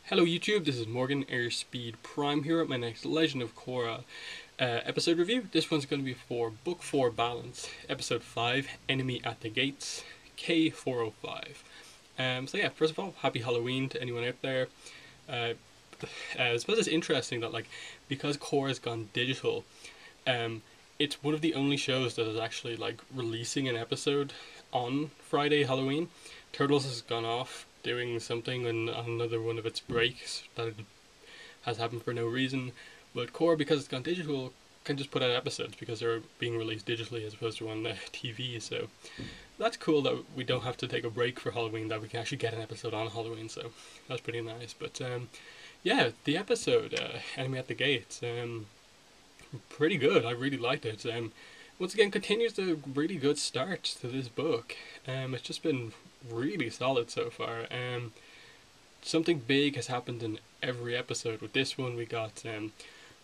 Hello YouTube, this is Morgan Airspeed Prime here at my next Legend of Korra episode review. This one's going to be for Book 4 Balance, Episode 5, Enemy at the Gates, K405. So yeah, first of all, happy Halloween to anyone out there. Uh, I suppose it's interesting that because Korra's gone digital, it's one of the only shows that is actually releasing an episode on Friday Halloween. Turtles has gone off doing something on another one of its breaks that has happened for no reason. But Korra, because it's gone digital, can just put out episodes because they're being released digitally as opposed to on the TV. So that's cool that we don't have to take a break for Halloween, that we can actually get an episode on Halloween. So that's pretty nice. But yeah, the episode, Enemy at the Gates, pretty good. I really liked it. Once again, continues the really good start to this book. It's just been really solid so far. Something big has happened in every episode. With this one, we got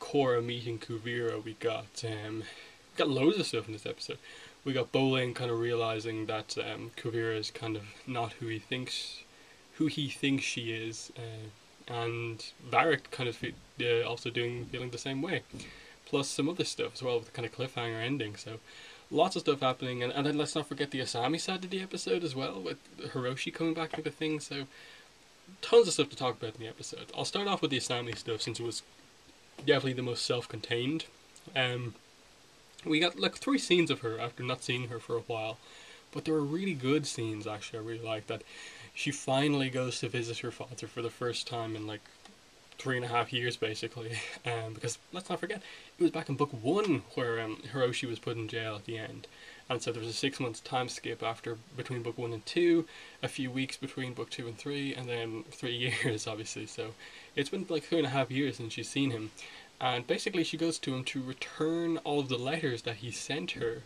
Korra meeting Kuvira. We got loads of stuff in this episode. We got Bolin kind of realizing that Kuvira is kind of not who he thinks she is, and Varrick kind of also feeling the same way. Plus some other stuff as well with the kind of cliffhanger ending. So lots of stuff happening, and then let's not forget the Asami side of the episode as well, with Hiroshi coming back into things. So tons of stuff to talk about in the episode. I'll start off with the Asami stuff since it was definitely the most self-contained. We got 3 scenes of her after not seeing her for a while, but they were really good scenes. Actually, I really like that she finally goes to visit her father for the first time in 3.5 years basically, because let's not forget it was back in book 1 where Hiroshi was put in jail at the end, and so there was a 6 months time skip between book 1 and 2, a few weeks between book 2 and 3, and then 3 years obviously. So it's been 3.5 years since she's seen him, and basically she goes to him to return all of the letters that he sent her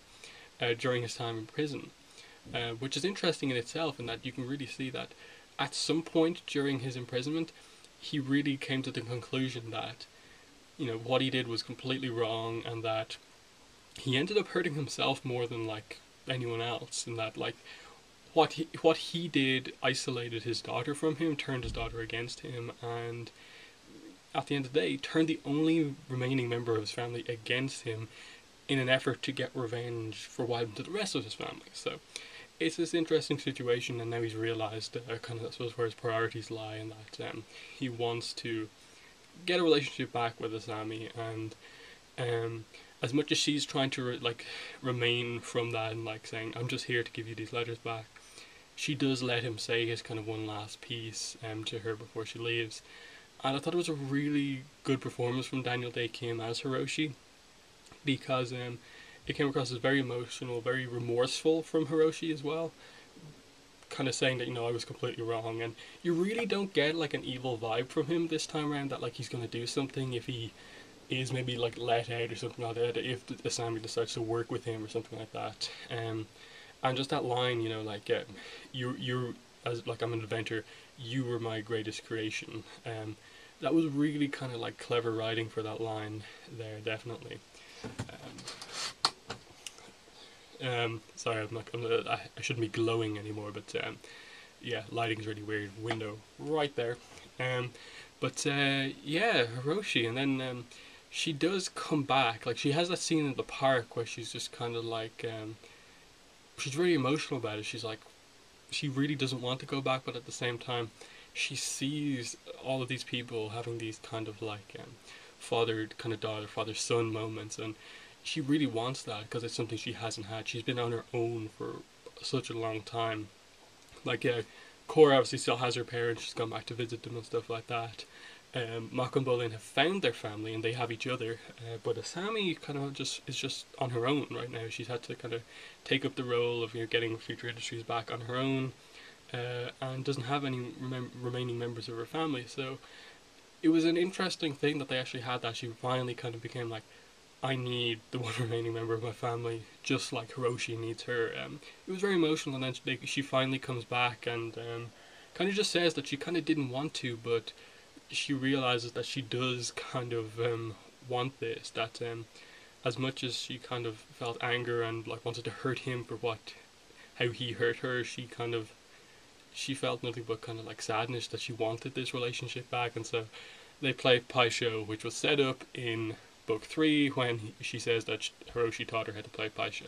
during his time in prison, which is interesting in itself, in that you can really see that at some point during his imprisonment he really came to the conclusion that, what he did was completely wrong, and that he ended up hurting himself more than anyone else, and that what he did isolated his daughter from him, turned his daughter against him, and at the end of the day turned the only remaining member of his family against him in an effort to get revenge for what happened to the rest of his family. So it's this interesting situation, and now he's realised kind of, I suppose, where his priorities lie, and that he wants to get a relationship back with Asami, and as much as she's trying to remain from that and saying, I'm just here to give you these letters back, she does let him say his kind of one last piece to her before she leaves. And I thought it was a really good performance from Daniel Day Kim as Hiroshi, because it came across as very emotional, very remorseful from Hiroshi as well, kind of saying that, I was completely wrong, and you really don't get an evil vibe from him this time around, that he's going to do something if he is maybe let out or something like that, if Asami decides to work with him or something like that. And just that line, you're as I'm an inventor, you were my greatest creation. That was really kind of clever writing for that line there, definitely. Sorry, I shouldn't be glowing anymore, but yeah, lighting's really weird. Window right there. But yeah, Hiroshi, and then she does come back. She has that scene in the park where she's just kind of she's very emotional about it. She's she really doesn't want to go back, but at the same time, she sees all of these people having these kind of father kind of daughter, father son moments, and she really wants that because it's something she hasn't had. She's been on her own for such a long time. Korra obviously still has her parents. She's gone back to visit them and stuff like that. Mako and Bolin have found their family and they have each other. But Asami kind of is just on her own right now. She's had to kind of take up the role of getting Future Industries back on her own, and doesn't have any remaining members of her family. So it was an interesting thing that they actually had that. She finally kind of became I need the one remaining member of my family, just like Hiroshi needs her. It was very emotional, and then she finally comes back and kind of just says that she kind of didn't want to, but she realizes that she does kind of want this, that as much as she kind of felt anger and wanted to hurt him for how he hurt her, she kind of she felt nothing but kind of like sadness that she wanted this relationship back, and so they play Pai Sho, which was set up in book 3 when she says that Hiroshi taught her how to play Pai Sho,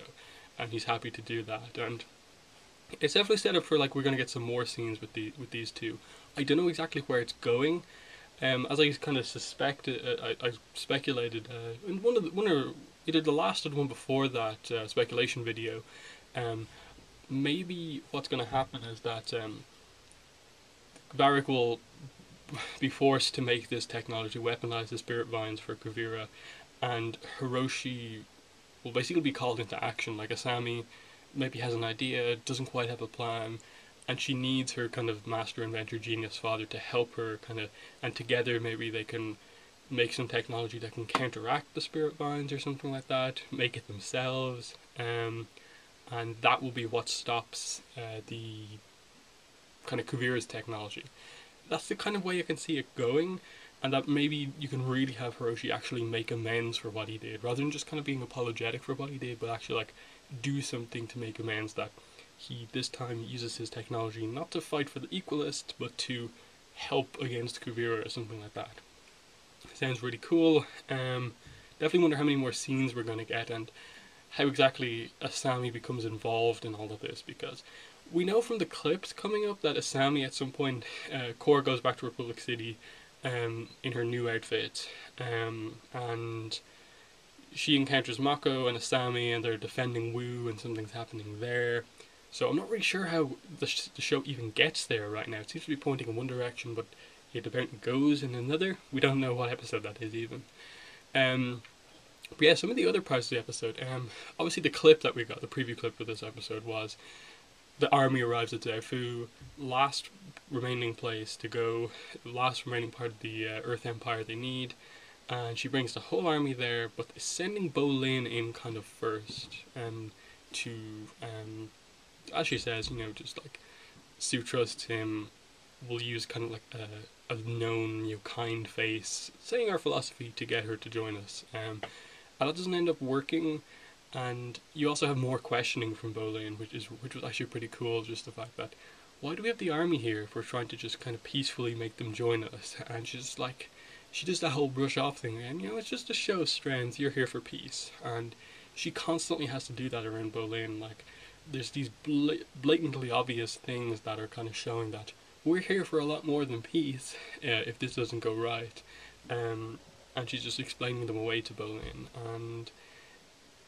and he's happy to do that. And it's definitely set up for like we're gonna get some more scenes with these two. I don't know exactly where it's going. As I kind of suspected, I speculated in either the last or the one before that speculation video. Maybe what's going to happen is that Varrick will be forced to make this technology, weaponize the spirit vines for Kuvira, and Hiroshi will basically be called into action. Like Asami maybe has an idea, doesn't quite have a plan, and she needs her kind of master inventor genius father to help her kind of, and together maybe they can make some technology that can counteract the spirit vines or something like that, make it themselves, and that will be what stops the kind of Kuvira's technology. That's the kind of way I can see it going, and that maybe you can really have Hiroshi actually make amends for what he did, rather than just kind of being apologetic for what he did, but actually like do something to make amends, that he this time uses his technology not to fight for the Equalists, but to help against Kuvira or something like that. Sounds really cool. Definitely wonder how many more scenes we're going to get, and how exactly Asami becomes involved in all of this, because we know from the clips coming up that Asami at some point, Korra goes back to Republic City in her new outfit, and she encounters Mako and Asami, and they're defending Wu, and something's happening there. So I'm not really sure how the show even gets there right now. It seems to be pointing in one direction, but it apparently goes in another. We don't know what episode that is even. But yeah, some of the other parts of the episode. Obviously the clip that we got, the preview clip for this episode, was the army arrives at Zaofu, last remaining place to go, last remaining part of the Earth Empire they need, and she brings the whole army there, but is sending Bolin in kind of first, to as she says, just like Sue trusts him. We'll use kind of like a known, kind face, saying our philosophy to get her to join us. And that doesn't end up working. And you also have more questioning from Bolin, which was actually pretty cool. Just the fact that, why do we have the army here if we're trying to just kind of peacefully make them join us? And she's like, she does that whole brush off thing, and it's just to show strength. You're here for peace, and she constantly has to do that around Bolin. Like, there's these blatantly obvious things that are kind of showing that we're here for a lot more than peace if this doesn't go right. And she's just explaining them away to Bolin, and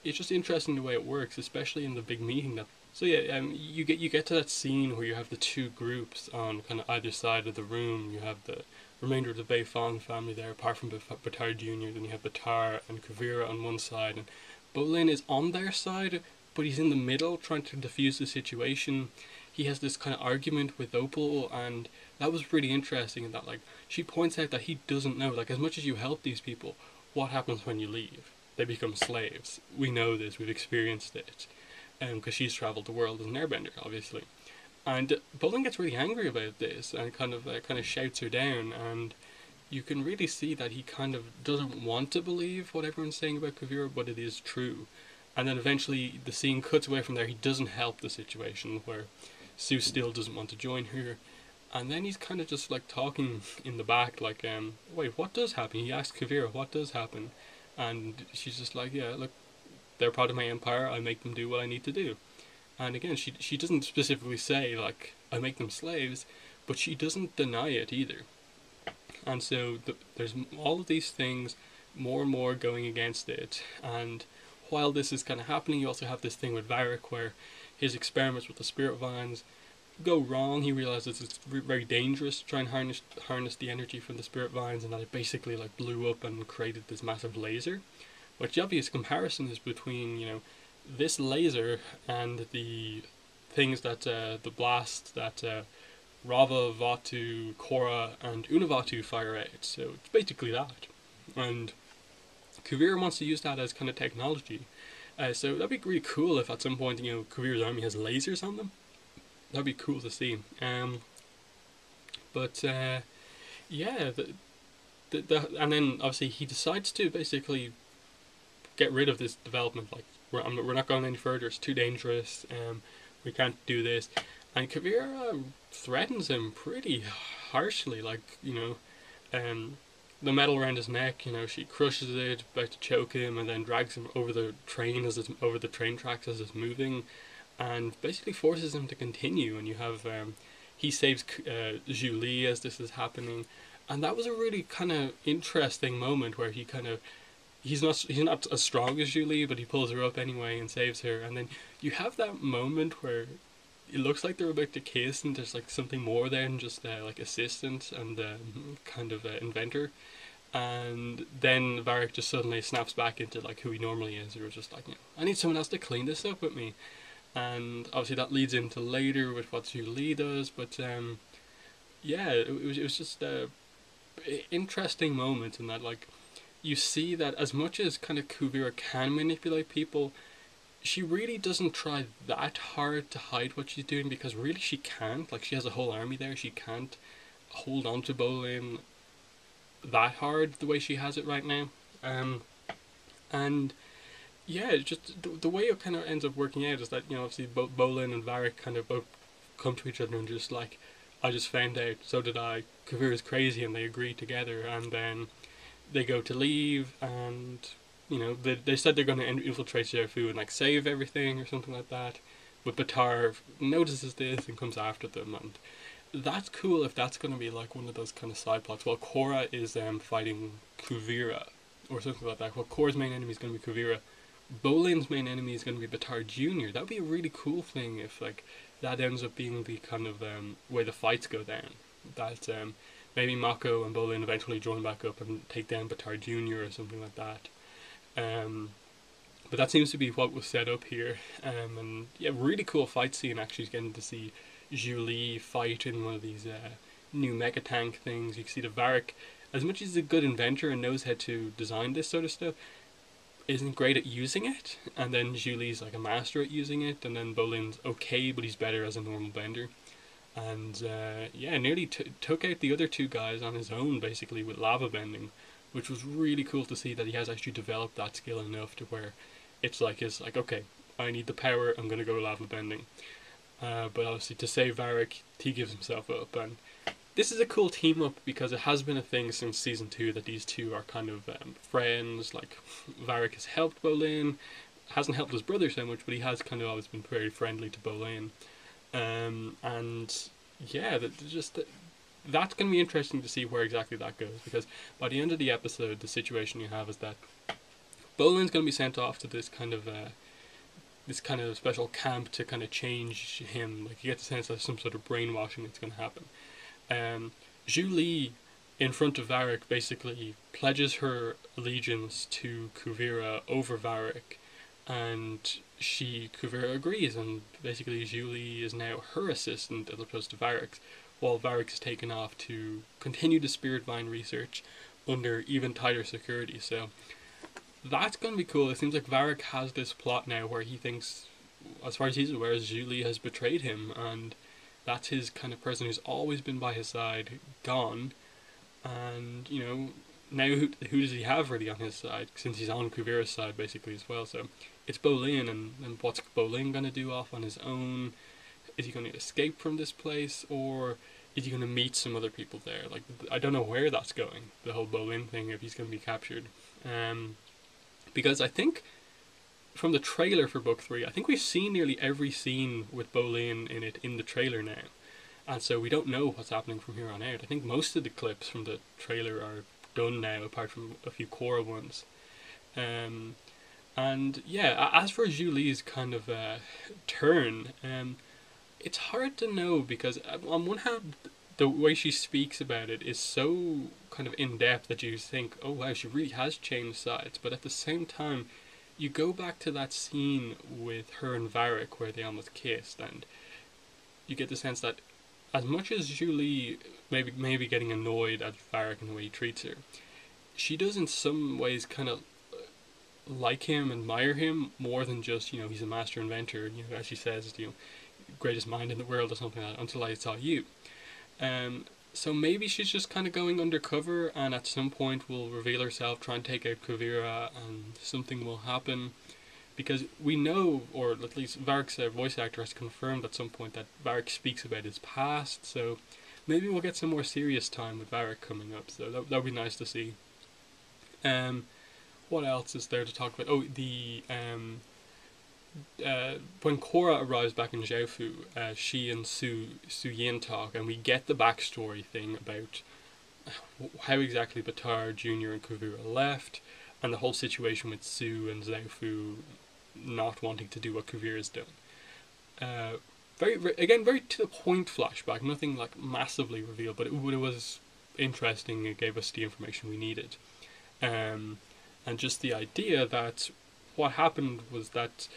it's just interesting the way it works, especially in the big meeting. So yeah, you get to that scene where you have the two groups on kind of either side of the room. You have the remainder of the Bei Fong family there, apart from Batar Jr. Then you have Batar and Kuvira on one side, and Bolin is on their side, but he's in the middle trying to defuse the situation. He has this kind of argument with Opal, and that was really interesting in that, like, she points out that he doesn't know, like, as much as you help these people, what happens when you leave? They become slaves. We know this, we've experienced it, because she's travelled the world as an airbender, obviously. And Bolin gets really angry about this, and kind of shouts her down, and you can really see that he kind of doesn't want to believe what everyone's saying about Kuvira, but it is true. And then eventually the scene cuts away from there. He doesn't help the situation, where Sue still doesn't want to join her, and then he's kind of just like talking in the back, like, wait, what does happen? He asks Kuvira, what does happen? And she's just like, yeah, look, they're part of my empire, I make them do what I need to do. And again, she doesn't specifically say, like, I make them slaves, but she doesn't deny it either. And so there's all of these things, more and more going against it, and while this is kind of happening, you also have this thing with Varrick, where his experiments with the spirit vines go wrong. He realizes it's very dangerous to try and harness the energy from the spirit vines, and that it basically like blew up and created this massive laser. Which the obvious comparison is between this laser and the things that the blast that Rava, Vatu, Korra, and Unavatu fire out. So it's basically that, and Kuvira wants to use that as kind of technology. So that'd be really cool if at some point, Kuvira's army has lasers on them. That'd be cool to see. Yeah, and then obviously he decides to basically get rid of this development. Like, we're not going any further. It's too dangerous. We can't do this. And Kuvira threatens him pretty harshly, like, um, the metal around his neck, she crushes it, about to choke him, and then drags him over the train over the train tracks as it's moving, and basically forces him to continue. And you have he saves Zhu Li as this is happening, and that was a really kind of interesting moment where he's not as strong as Zhu Li, but he pulls her up anyway and saves her. And then you have that moment where it looks like they're about to kiss, and there's like something more there than just like assistant and kind of inventor. And then Varrick just suddenly snaps back into like who he normally is. He was just like, I need someone else to clean this up with me. And obviously that leads into later with what Zhu Li does. But yeah, it was just a interesting moment in that, like, you see that as much as kind of Kuvira can manipulate people, she really doesn't try that hard to hide what she's doing, because really she can't. Like, she has a whole army there. She can't hold on to Bolin that hard the way she has it right now. And yeah, just the way it kind of ends up working out is that, obviously Bolin and Varrick kind of both come to each other and just like, I just found out, so did I. Kuvira's crazy, and they agree together, and then they go to leave, and they said they're going to infiltrate Zaofu and like save everything or something like that. But Batar notices this and comes after them, and that's cool if that's going to be like one of those kind of side plots. While Korra is fighting Kuvira or something like that. Well, Korra's main enemy is going to be Kuvira. Bolin's main enemy is going to be Batar Jr. That would be a really cool thing if like that ends up being the kind of way the fights go down. That maybe Mako and Bolin eventually join back up and take down Batar Jr. or something like that. But that seems to be what was set up here. And yeah, really cool fight scene, actually, getting to see Zhu Li fight in one of these new mecha tank things. You can see the Varrick, as much as he's a good inventor and knows how to design this sort of stuff, isn't great at using it. And then Zhu Li's like a master at using it, and then Bolin's okay, but he's better as a normal bender. And yeah, nearly took out the other two guys on his own, basically, with lava bending, which was really cool to see that he has actually developed that skill enough to where it's like, okay, I need the power, I'm going to go lava bending. But obviously to save Varrick, he gives himself up. And this is a cool team up because it has been a thing since season 2 that these two are kind of friends. Like, Varrick has helped Bolin, hasn't helped his brother so much, but he has kind of always been very friendly to Bolin. And yeah, that's going to be interesting to see where exactly that goes, because by the end of the episode, the situation you have is that Bolin's going to be sent off to this kind of special camp to kind of change him. Like, you get the sense that some sort of brainwashing that's going to happen. Zhu Li, in front of Varrick, basically pledges her allegiance to Kuvira over Varrick, and Kuvira agrees, and basically Zhu Li is now her assistant as opposed to Varrick's, while Varrick is taken off to continue the Spirit Vine research under even tighter security. So that's going to be cool. It seems like Varrick has this plot now where he thinks, as far as he's aware, Zhu Li has betrayed him, and that's his kind of person who's always been by his side gone. And now who does he have really on his side, since he's on Kuvira's side basically as well. So it's Bolin, and what's Bolin going to do off on his own? Is he going to escape from this place, or is he going to meet some other people there? Like, I don't know where that's going, the whole Bolin thing, if he's going to be captured. Because I think from the trailer for book 3, I think we've seen nearly every scene with Bolin in it in the trailer now. And so we don't know what's happening from here on out. I think most of the clips from the trailer are done now, apart from a few Korra ones. And yeah, as for Zhu Li's kind of turn, it's hard to know, because on one hand, the way she speaks about it is so kind of in-depth that you think, oh wow, she really has changed sides. But at the same time, you go back to that scene with her and Varrick where they almost kissed, and you get the sense that as much as Zhu Li maybe getting annoyed at Varrick and the way he treats her, she does in some ways kind of like him, admire him, more than just, he's a master inventor, as she says, greatest mind in the world or something like that, until I saw you. So maybe she's just kind of going undercover, and at some point will reveal herself, try and take out Kuvira, and something will happen. because we know, or at least Varrick's voice actor has confirmed at some point that Varrick speaks about his past, so maybe we'll get some more serious time with Varrick coming up, so that would be nice to see. What else is there to talk about? Oh, when Korra arrives back in Zaofu, she and Su Yin talk, and we get the backstory thing about how exactly Baatar Jr. and Kuvira left, and the whole situation with Su and Zaofu not wanting to do what Kuvira's done. Very to the point flashback, nothing like massively revealed, but it was interesting. It gave us the information we needed. And just the idea that what happened was that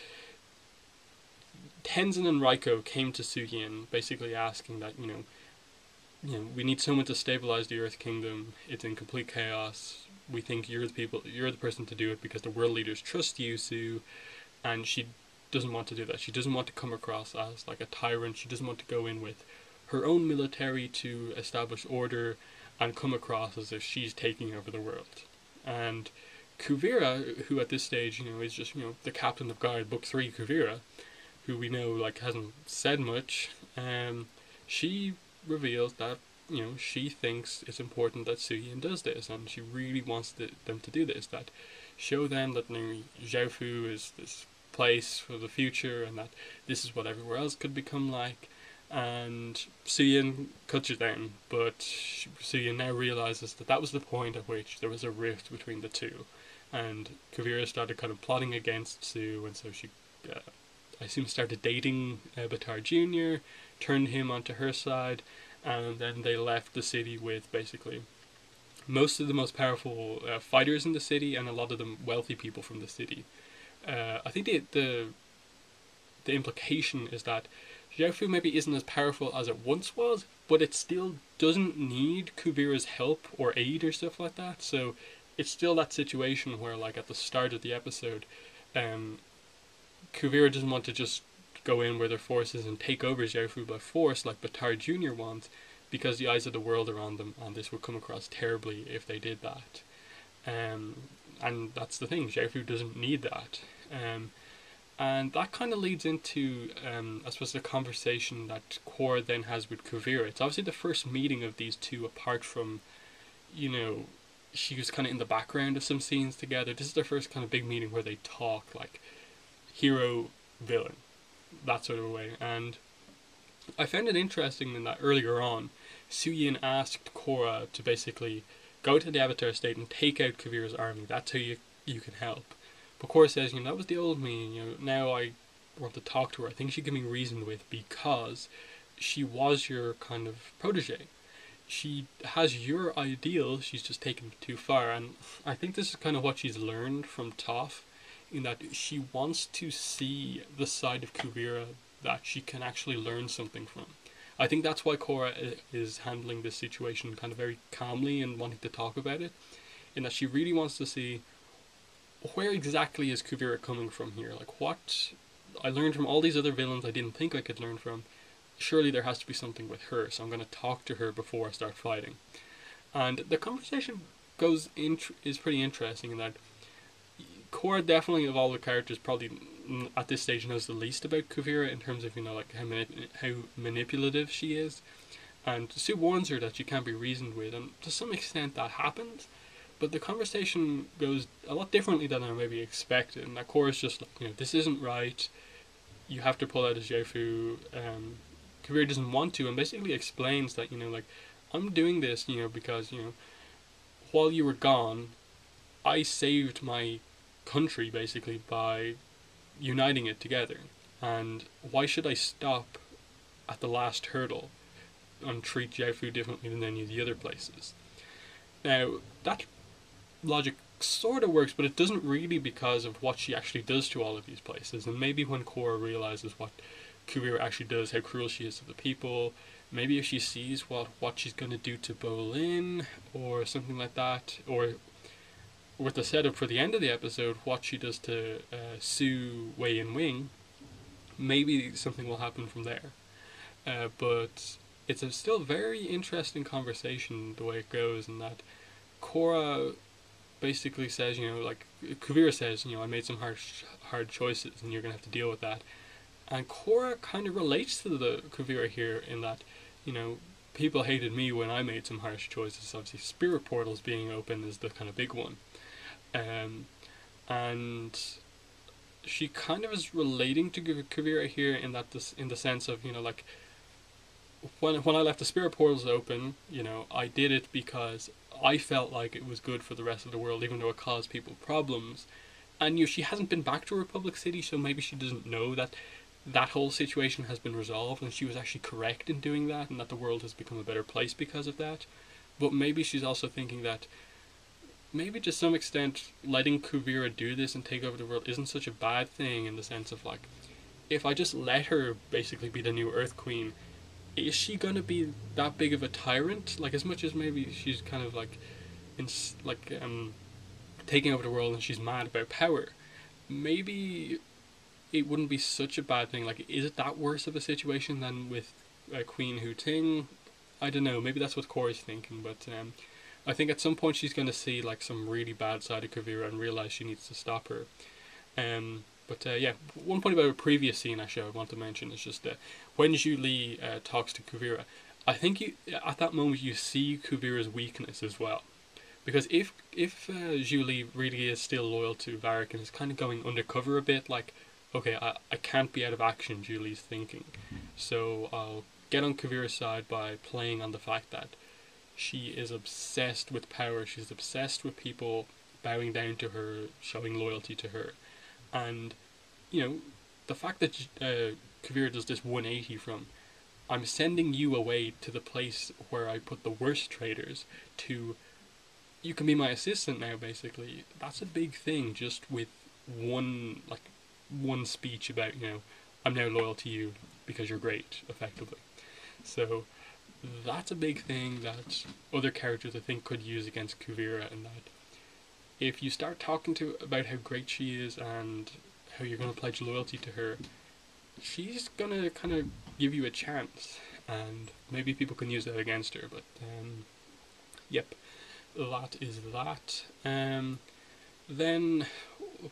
Tenzin and Raiko came to Suyin basically asking that, we need someone to stabilize the Earth Kingdom. It's in complete chaos. We think you're the person to do it because the world leaders trust you, Su. And she doesn't want to do that. She doesn't want to come across as like a tyrant. She doesn't want to go in with her own military to establish order and come across as if she's taking over the world. And Kuvira, who at this stage, is just, the captain of guard, Book 3 Kuvira, who we know, hasn't said much, she reveals that, she thinks it's important that Suyin does this, and she really wants them to do this, that show them that Zaofu is this place for the future, and that this is what everywhere else could become like. And Suyin cuts her down, but Suyin now realizes that was the point at which there was a rift between the two, and Kuvira started kind of plotting against Su, and so she, I assume, started dating Baatar Jr., turned him onto her side, and then they left the city with basically most of the most powerful fighters in the city and a lot of the wealthy people from the city. I think the implication is that Zaofu maybe isn't as powerful as it once was, but it still doesn't need Kuvira's help or aid or stuff like that. So it's still that situation where, at the start of the episode, Kuvira doesn't want to just go in with their forces and take over Zaofu by force like Baatar Jr. wants, because the eyes of the world are on them, and this would come across terribly if they did that. And that's the thing, Zaofu doesn't need that. And that kind of leads into, I suppose, the conversation that Korra then has with Kuvira. It's obviously the first meeting of these two, apart from, she was kind of in the background of some scenes together. This is their first kind of big meeting where they talk, hero, villain, that sort of way. And I found it interesting in that earlier on, Suyin asked Korra to basically go to the Avatar State and take out Kuvira's army. That's how you can help. But Korra says, that was the old me, now I want to talk to her. I think she can be reasoned with because she was your kind of protege. She has your ideals, she's just taken it too far. And I think this is kind of what she's learned from Toph, in that she wants to see the side of Kuvira that she can actually learn something from. I think that's why Korra is handling this situation kind of very calmly and wanting to talk about it, in that she really wants to see, where exactly is Kuvira coming from here? What I learned from all these other villains I didn't think I could learn from. Surely there has to be something with her, so I'm going to talk to her before I start fighting. And the conversation is pretty interesting in that Korra, definitely of all the characters, probably at this stage knows the least about Kuvira in terms of, how manipulative she is. And Su warns her that she can't be reasoned with, and to some extent that happens. But the conversation goes a lot differently than I maybe expected, and that Korra's just this isn't right, you have to pull out as Zaofu. Kuvira doesn't want to, and basically explains that, I'm doing this, because, while you were gone, I saved my country, basically, by uniting it together. And why should I stop at the last hurdle and treat Zaofu differently than any of the other places? Now, that logic sort of works, but it doesn't really, because of what she actually does to all of these places. And maybe when Korra realizes what Kuvira actually does, how cruel she is to the people, maybe if she sees what she's going to do to Bolin or something like that, or with the setup for the end of the episode, what she does to Su, Wei, and Wing, maybe something will happen from there. But it's a still very interesting conversation the way it goes, and that Korra basically says, you know, like Kuvira says, you know, I made some hard choices, and you're gonna have to deal with that. And Korra kind of relates to the Kuvira here in that, you know, people hated me when I made some harsh choices. Obviously, spirit portals being open is the kind of big one, um, and she kind of is relating to Kuvira here in that in the sense of, you know, like when I left the spirit portals open, you know, I did it because I felt like it was good for the rest of the world, even though it caused people problems. And, you know, she hasn't been back to Republic City, so maybe she doesn't know that that whole situation has been resolved, and she was actually correct in doing that, and that the world has become a better place because of that. But maybe she's also thinking that maybe to some extent letting Kuvira do this and take over the world isn't such a bad thing, in the sense of like, if I just let her basically be the new Earth Queen, is she gonna be that big of a tyrant? Like, as much as maybe she's kind of like, in taking over the world and she's mad about power, maybe it wouldn't be such a bad thing. Like, is it that worse of a situation than with Queen Hu Ting? I don't know. Maybe that's what Korra's thinking, but I think at some point she's going to see like some really bad side of Kuvira and realize she needs to stop her. But yeah, one point about a previous scene actually I want to mention is just when Zhu Li talks to Kuvira, I think at that moment you see Kuvira's weakness as well. Because if Zhu Li really is still loyal to Varrick and is kind of going undercover a bit, like, okay, I can't be out of action, Zhu Li's thinking. So I'll get on Kuvira's side by playing on the fact that she is obsessed with power, she's obsessed with people bowing down to her, showing loyalty to her. And, you know, the fact that Kuvira does this 180 from, I'm sending you away to the place where I put the worst traitors, to, you can be my assistant now, basically. That's a big thing, just with one speech about, you know, I'm now loyal to you because you're great, effectively. So that's a big thing that other characters I think could use against Kuvira, and that if you start talking about how great she is and how you're going to pledge loyalty to her, she's going to kind of give you a chance, and maybe people can use that against her. But yep, that is that. Then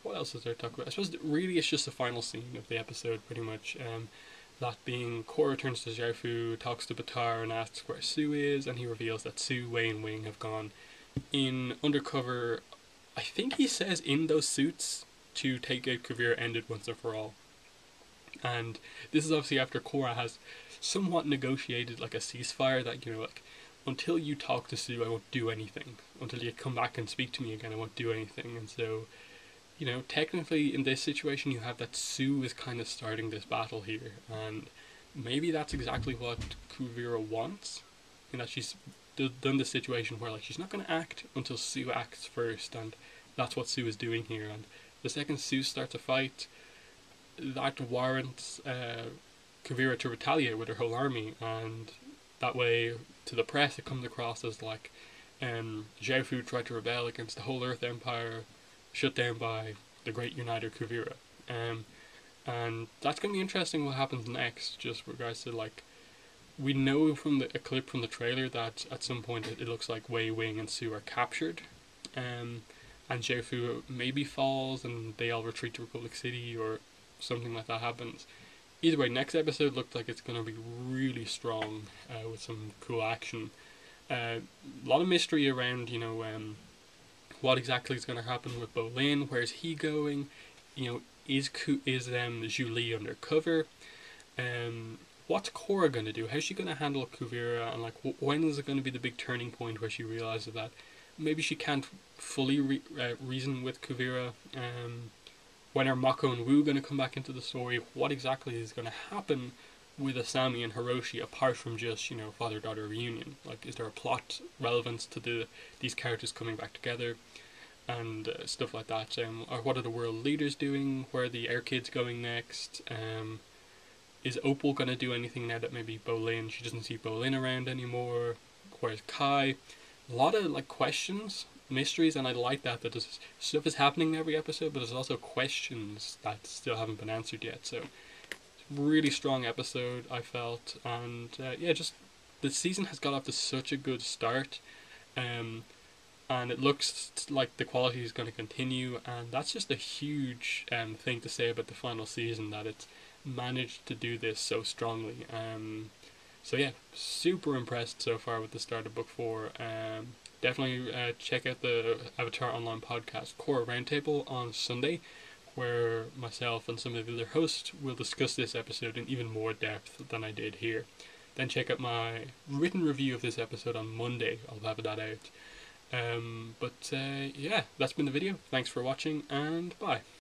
what else is there to talk about? I suppose really it's just the final scene of the episode, pretty much. That being, Korra turns to Zaofu, talks to Batar and asks where Sue is, and he reveals that Sue, Wei, and Wing have gone in undercover. I think he says in those suits to take out Kuvira ended once and for all. And this is obviously after Korra has somewhat negotiated like a ceasefire that, you know, like, until you talk to Sue I won't do anything. Until you come back and speak to me again I won't do anything. And so, you know, technically in this situation you have that Sue is kind of starting this battle here, and maybe that's exactly what Kuvira wants, in that she's done this situation where like she's not going to act until Sue acts first, and that's what Sue is doing here. And the second Sue starts a fight, that warrants Kuvira to retaliate with her whole army, and that way to the press it comes across as like Zaofu tried to rebel against the whole Earth Empire, shut down by the great uniter Kuvira. And that's going to be interesting what happens next, just regards to, like, we know from a clip from the trailer that at some point it looks like Wei, Wing and Sue are captured, and Zaofu maybe falls and they all retreat to Republic City or something like that happens. Either way, next episode looked like it's going to be really strong, with some cool action. A lot of mystery around, you know, what exactly is going to happen with Bolin, where's he going, you know, is Zhu Li undercover, what's Korra going to do, how's she going to handle Kuvira, and like when is it going to be the big turning point where she realizes that maybe she can't fully reason with Kuvira, when are Mako and Wu going to come back into the story, what exactly is going to happen with Asami and Hiroshi apart from just, you know, father-daughter reunion. Like, is there a plot relevance to these characters coming back together, and stuff like that, or what are the world leaders doing, where are the Air Kids going next, is Opal going to do anything now that maybe Bolin, she doesn't see Bolin around anymore, where's Kai, a lot of like questions, mysteries, and I like that this stuff is happening in every episode, but there's also questions that still haven't been answered yet. So really strong episode, I felt, and yeah, just the season has got off to such a good start. and it looks like the quality is going to continue, and that's just a huge thing to say about the final season, that it's managed to do this so strongly. So yeah, super impressed so far with the start of book 4. Definitely check out the Avatar Online podcast Korra Roundtable on Sunday, where myself and some of the other hosts will discuss this episode in even more depth than I did here. Then check out my written review of this episode on Monday. I'll have that out. Yeah, that's been the video. Thanks for watching, and bye.